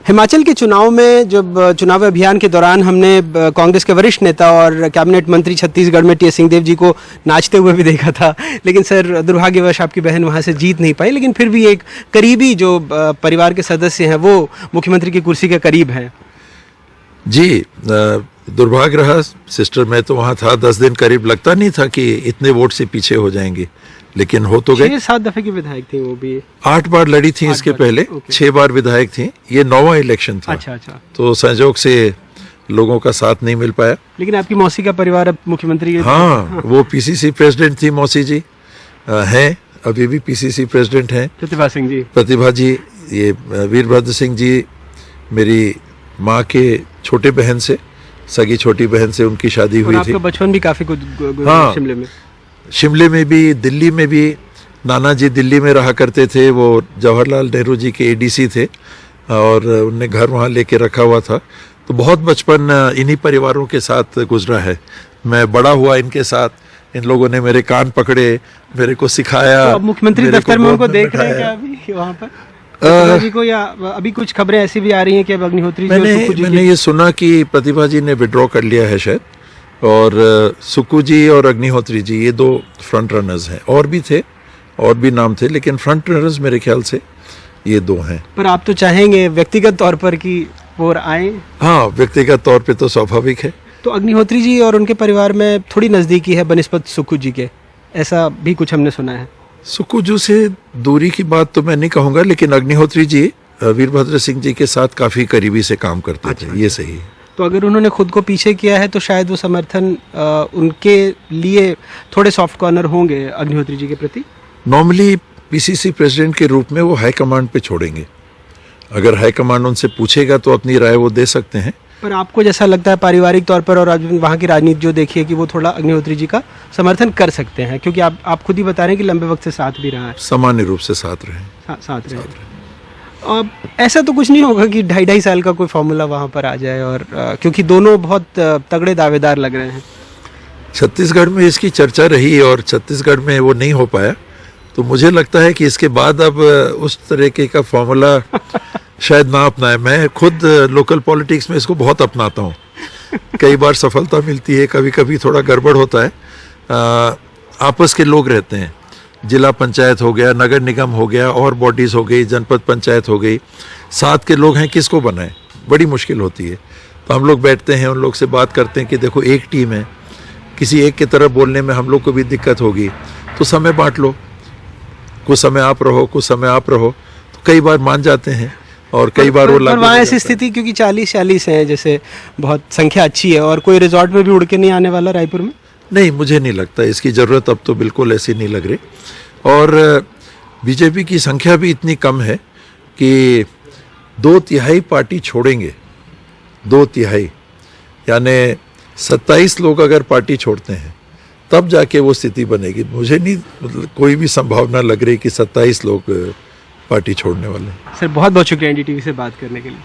हिमाचल के चुनाव में जब चुनाव अभियान के दौरान हमने कांग्रेस के वरिष्ठ नेता और कैबिनेट मंत्री छत्तीसगढ़ में टी.एस. सिंहदेव जी को नाचते हुए भी देखा था, लेकिन सर दुर्भाग्यवश आपकी बहन वहां से जीत नहीं पाई। लेकिन फिर भी एक करीबी जो परिवार के सदस्य हैं वो मुख्यमंत्री की कुर्सी के करीब हैं। जी, दुर्भाग्य रहा सिस्टर। मैं तो वहाँ था 10 दिन करीब, लगता नहीं था कि इतने वोट से पीछे हो जाएंगे, लेकिन हो तो गए। 6-7 दफे की विधायक थी वो भी। 8 बार लड़ी थी इसके पहले, 6 बार विधायक थी। ये 9वां इलेक्शन था। अच्छा। तो संयोग से लोगों का साथ नहीं मिल पाया। लेकिन आपकी मौसी का परिवार अब मुख्यमंत्री हाँ, वो पीसीसी प्रेसिडेंट थी मौसी जी, हैं अभी भी पीसीसी प्रेसिडेंट हैं। प्रतिभा जी, ये वीरभद्र सिंह जी मेरी माँ के छोटे बहन से, सगी छोटी बहन से उनकी शादी हुई थी। आपका बचपन भी काफी कुछ हाँ, शिमले में भी, दिल्ली में भी। नाना जी दिल्ली में रहा करते थे, वो जवाहरलाल नेहरू जी के एडीसी थे और उनने घर वहाँ लेके रखा हुआ था। तो बहुत बचपन इन्हीं परिवारों के साथ गुजरा है। मैं बड़ा हुआ इनके साथ, इन लोगों ने मेरे कान पकड़े, मेरे को सिखाया। तो अब मुख्यमंत्री दफ्तर में उनको देख रहे हैं क्या अभी वहाँ पर प्रतिभा जी को, या अभी कुछ खबरें ऐसी भी आ रही हैं कि अब अग्निहोत्री जी मैंने ये सुना कि प्रतिभा जी ने विड्रॉ कर लिया है शायद, और सुक्कू जी और अग्निहोत्री जी ये 2 फ्रंट रनर्स हैं। और भी थे, और भी नाम थे, लेकिन फ्रंट रनर्स मेरे ख्याल से ये 2 हैं। पर आप तो चाहेंगे व्यक्तिगत तौर पर कि वो आए? हाँ, व्यक्तिगत तौर पे तो स्वाभाविक है। तो अग्निहोत्री जी और उनके परिवार में थोड़ी नजदीकी है बनिस्बत सुक्कू जी के, ऐसा भी कुछ हमने सुना है। सुक्कू जी से दूरी की बात तो मैं नहीं कहूँगा, लेकिन अग्निहोत्री जी वीरभद्र सिंह जी के साथ काफी करीबी से काम करते थे। ये सही है। तो अगर उन्होंने खुद को पीछे किया है तो शायद वो समर्थन उनके लिए थोड़े सॉफ्ट कॉर्नर होंगे अग्निहोत्री जी के प्रति। नॉर्मली पीसीसी प्रेसिडेंट के रूप में वो हाईकमांड पे छोड़ेंगे। अगर हाईकमांड उनसे पूछेगा तो अपनी राय वो दे सकते हैं। पर आपको जैसा लगता है पारिवारिक तौर पर और वहाँ की राजनीति जो देखिए कि वो थोड़ा अग्निहोत्री जी का समर्थन कर सकते हैं, क्योंकि आप खुद ही बता रहे हैं कि लंबे वक्त से साथ भी रहा है। सामान्य रूप से साथ रहे। अब ऐसा तो कुछ नहीं होगा कि 2.5 साल का कोई फॉर्मूला वहाँ पर आ जाए, और क्योंकि दोनों बहुत तगड़े दावेदार लग रहे हैं। छत्तीसगढ़ में इसकी चर्चा रही और छत्तीसगढ़ में वो नहीं हो पाया, तो मुझे लगता है कि इसके बाद अब उस तरीके का फॉर्मूला शायद ना अपनाए। मैं खुद लोकल पॉलिटिक्स में इसको बहुत अपनाता हूँ। कई बार सफलता मिलती है, कभी कभी थोड़ा गड़बड़ होता है। आपस के लोग रहते हैं, जिला पंचायत हो गया, नगर निगम हो गया, और बॉडीज़ हो गई, जनपद पंचायत हो गई, साथ के लोग हैं, किसको बनाएं, बड़ी मुश्किल होती है। तो हम लोग बैठते हैं, उन लोग से बात करते हैं कि देखो एक टीम है, किसी एक की तरफ बोलने में हम लोग को भी दिक्कत होगी, तो समय बांट लो, कुछ समय आप रहो, कुछ समय आप रहो। तो कई बार मान जाते हैं और कई बार वो लागू। वहाँ ऐसी स्थिति, क्योंकि 40-40 है, जैसे बहुत संख्या अच्छी है, और कोई रिजॉर्ट में भी उड़ के नहीं आने वाला रायपुर में। नहीं, मुझे नहीं लगता इसकी ज़रूरत अब तो बिल्कुल ऐसी नहीं लग रही। और बीजेपी की संख्या भी इतनी कम है कि 2/3 पार्टी छोड़ेंगे। 2/3 यानी 27 लोग अगर पार्टी छोड़ते हैं तब जाके वो स्थिति बनेगी। मुझे नहीं, मतलब कोई भी संभावना लग रही कि 27 लोग पार्टी छोड़ने वाले। सर बहुत बहुत शुक्रिया एनडीटीवी से बात करने के लिए।